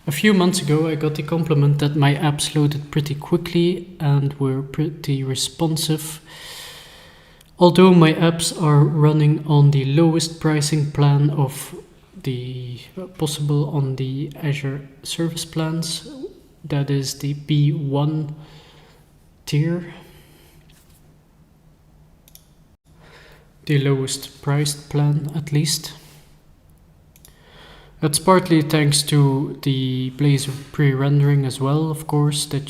A few months ago I got the compliment that my apps loaded pretty quickly and were pretty responsive. Although my apps are running on the lowest pricing plan of the possible on the Azure service plans, that is the B1 tier, the lowest priced plan at least. That's partly thanks to the Blazor pre-rendering as well, of course, that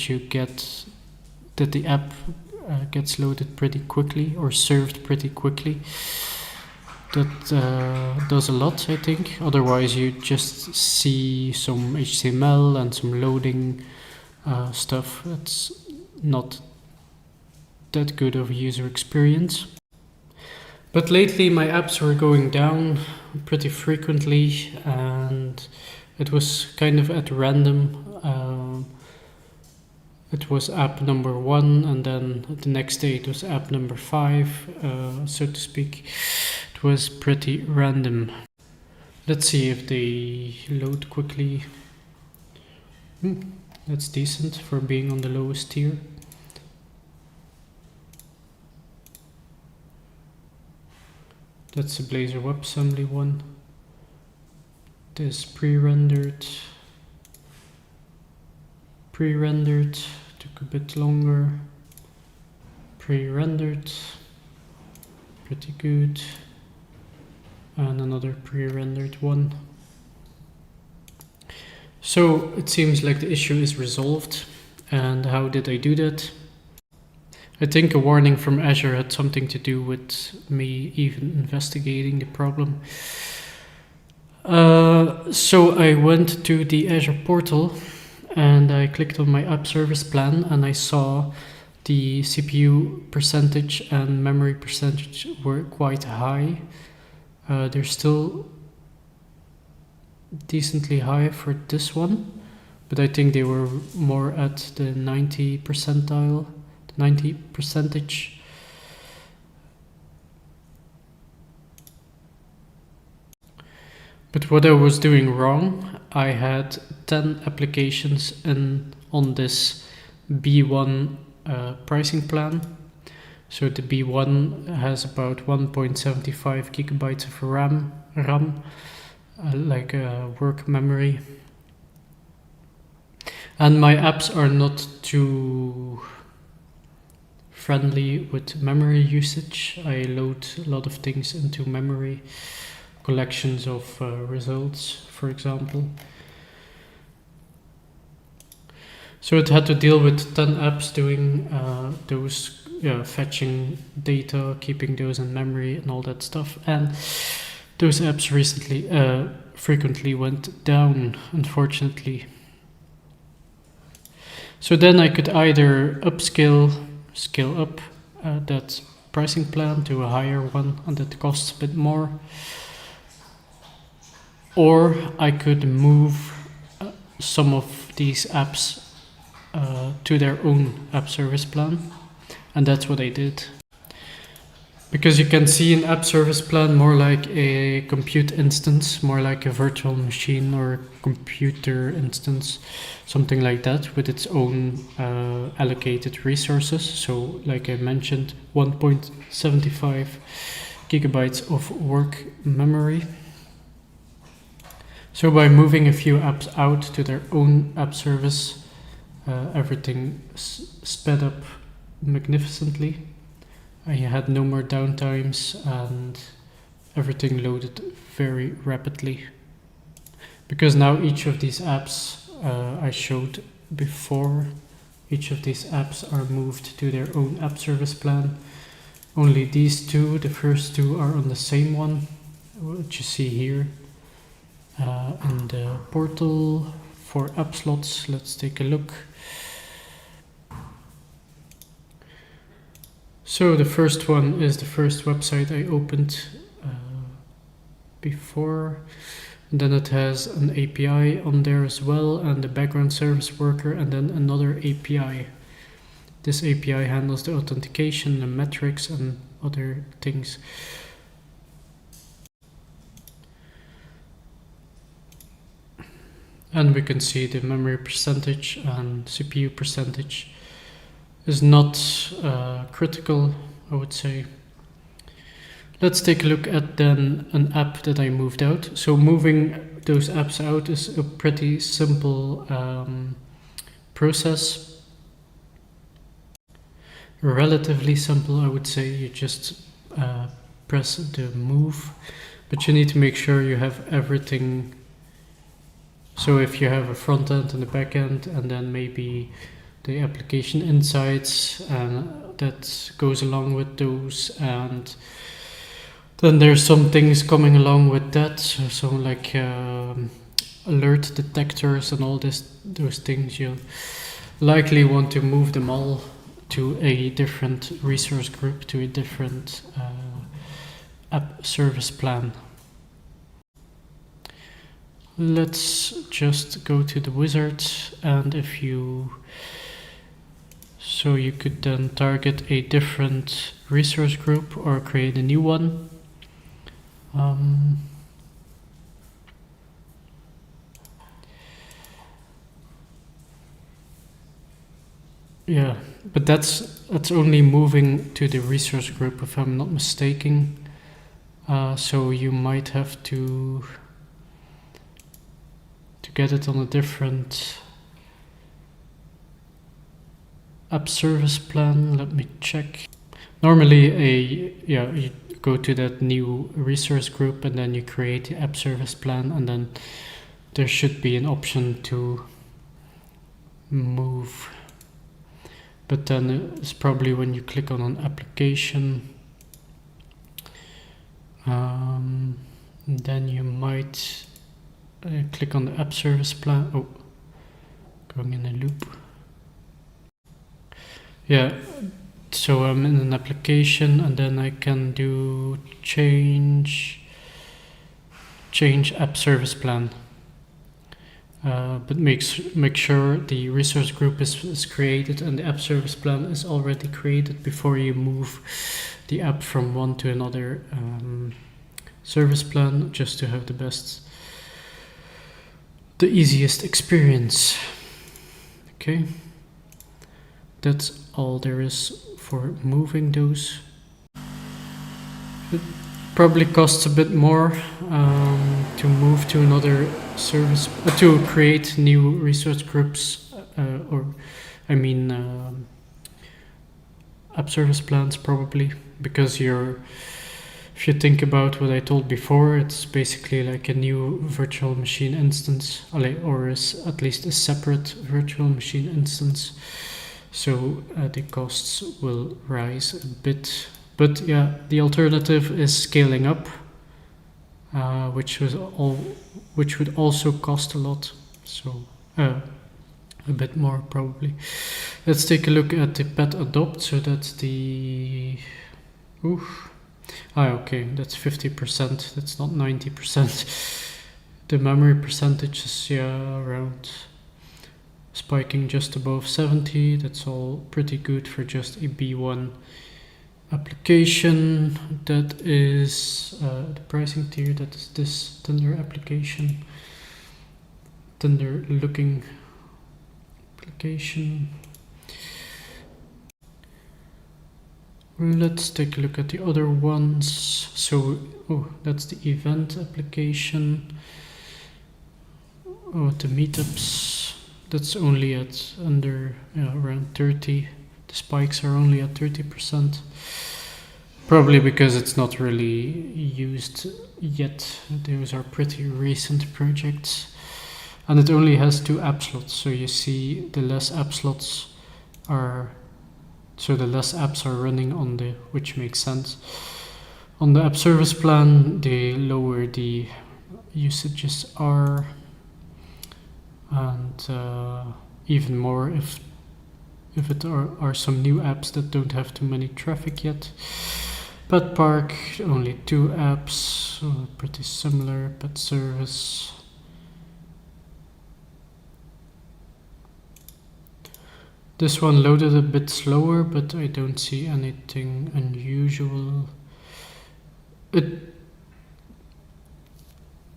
the app gets loaded pretty quickly or served pretty quickly. That does a lot, I think. Otherwise you just see some HTML and some loading stuff. It's not that good of a user experience. But lately my apps were going down pretty frequently and it was kind of at random. It was app number 1 and then the next day it was app number 5, so to speak. It was pretty random. Let's see if they load quickly. That's decent for being on the lowest tier. That's the Blazor WebAssembly one. This pre-rendered, took a bit longer. Pre-rendered, pretty good. And another pre-rendered one. So it seems like the issue is resolved. And how did I do that? I think a warning from Azure had something to do with me even investigating the problem. So I went to the Azure portal and I clicked on my app service plan and I saw the CPU percentage and memory percentage were quite high. They're still decently high for this one, but I think they were more at the 90 percentile. 90 percentage. But what I was doing wrong, I had 10 applications on this B1 pricing plan. So the B1 has about 1.75 gigabytes of RAM, like work memory. And my apps are not too friendly with memory usage. I load a lot of things into memory, collections of results, for example. So it had to deal with 10 apps doing those, fetching data, keeping those in memory and all that stuff. And those apps frequently went down, unfortunately. So then I could either scale up that pricing plan to a higher one and that costs a bit more, or I could move some of these apps to their own app service plan, and that's what I did. Because you can see an app service plan more like a compute instance, more like a virtual machine or a computer instance, something like that, with its own allocated resources. So like I mentioned, 1.75 gigabytes of work memory. So by moving a few apps out to their own app service, everything sped up magnificently. I had no more downtimes and everything loaded very rapidly. Because now each of these apps I showed before, each of these apps are moved to their own app service plan. Only these two, the first two, are on the same one, which you see here. In the portal for app slots, let's take a look. So the first one is the first website I opened before. And then it has an API on there as well, and the background service worker, and then another API. This API handles the authentication, the metrics, and other things. And we can see the memory percentage and CPU percentage is not critical, I would say. Let's take a look at then an app that I moved out. So moving those apps out is a pretty simple process. Relatively simple, I would say. You just press the move, but you need to make sure you have everything. So if you have a front end and a back end, and then maybe the application insights that goes along with those, and then there's some things coming along with that, so like alert detectors and all those things. You'll likely want to move them all to a different resource group, to a different app service plan. Let's just go to the wizard, and so you could then target a different resource group or create a new one. Yeah, but that's only moving to the resource group, if I'm not mistaken. So you might have to get it on a different app service plan. Let me check. Normally, you go to that new resource group and then you create the app service plan, and then there should be an option to move. But then it's probably when you click on an application, then you might click on the app service plan. Oh, going in a loop. Yeah, so I'm in an application, and then I can do change app service plan. But make sure the resource group is created and the app service plan is already created before you move the app from one to another service plan, just to have the easiest experience. Okay, that's all there is for moving those. It probably costs a bit more to move to another service, to create new resource groups, app service plans, probably, because if you think about what I told before, it's basically like a new virtual machine instance, or is at least a separate virtual machine instance. So the costs will rise a bit. But yeah, the alternative is scaling up, which would also cost a lot. So a bit more probably. Let's take a look at the pet adopt. So that's the okay, that's 50%. That's not 90%. The memory percentage is around spiking just above 70. That's all pretty good for just a B1 application. That is the pricing tier. That is this tender application, tender looking application. Let's take a look at the other ones. So that's the event application. The meetups, that's only at under around 30. The spikes are only at 30%. Probably because it's not really used yet. Those are pretty recent projects. And it only has 2 app slots. So you see the less app slots the less apps are running on which makes sense. On the app service plan, the lower the usages are. And even more if it are some new apps that don't have too many traffic yet. Pet Park, only 2 apps, so pretty similar. Pet Service. This one loaded a bit slower, but I don't see anything unusual.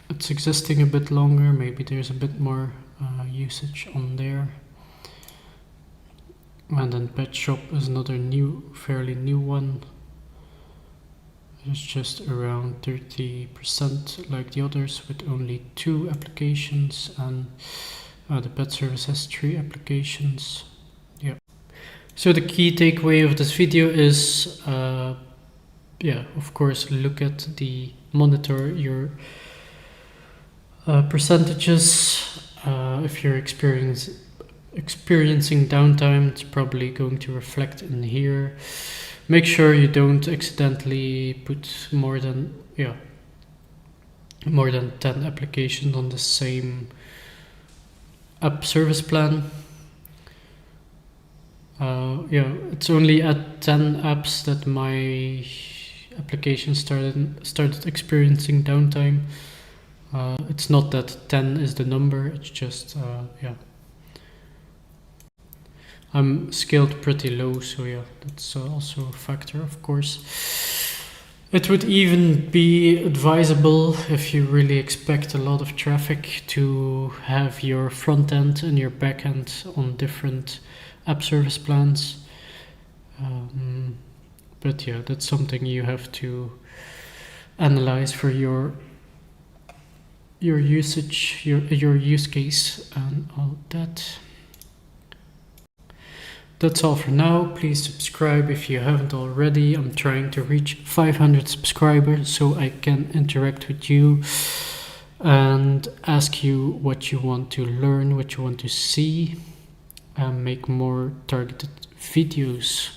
It's existing a bit longer, maybe there's a bit more usage on there. And then pet shop is another fairly new one. It's just around 30% like the others, with only 2 applications, and the pet service has 3 applications. Yeah. So the key takeaway of this video is, of course, monitor your percentages. If you're experiencing downtime, it's probably going to reflect in here. Make sure you don't accidentally put more than 10 applications on the same app service plan. It's only at 10 apps that my application started experiencing downtime. It's not that 10 is the number, it's just I'm scaled pretty low, so that's also a factor, of course. It would even be advisable, if you really expect a lot of traffic, to have your front end and your back end on different app service plans. But that's something you have to analyze for your usage, your use case, and all that. That's all for now. Please subscribe if you haven't already. I'm trying to reach 500 subscribers so I can interact with you and ask you what you want to learn, what you want to see, and make more targeted videos.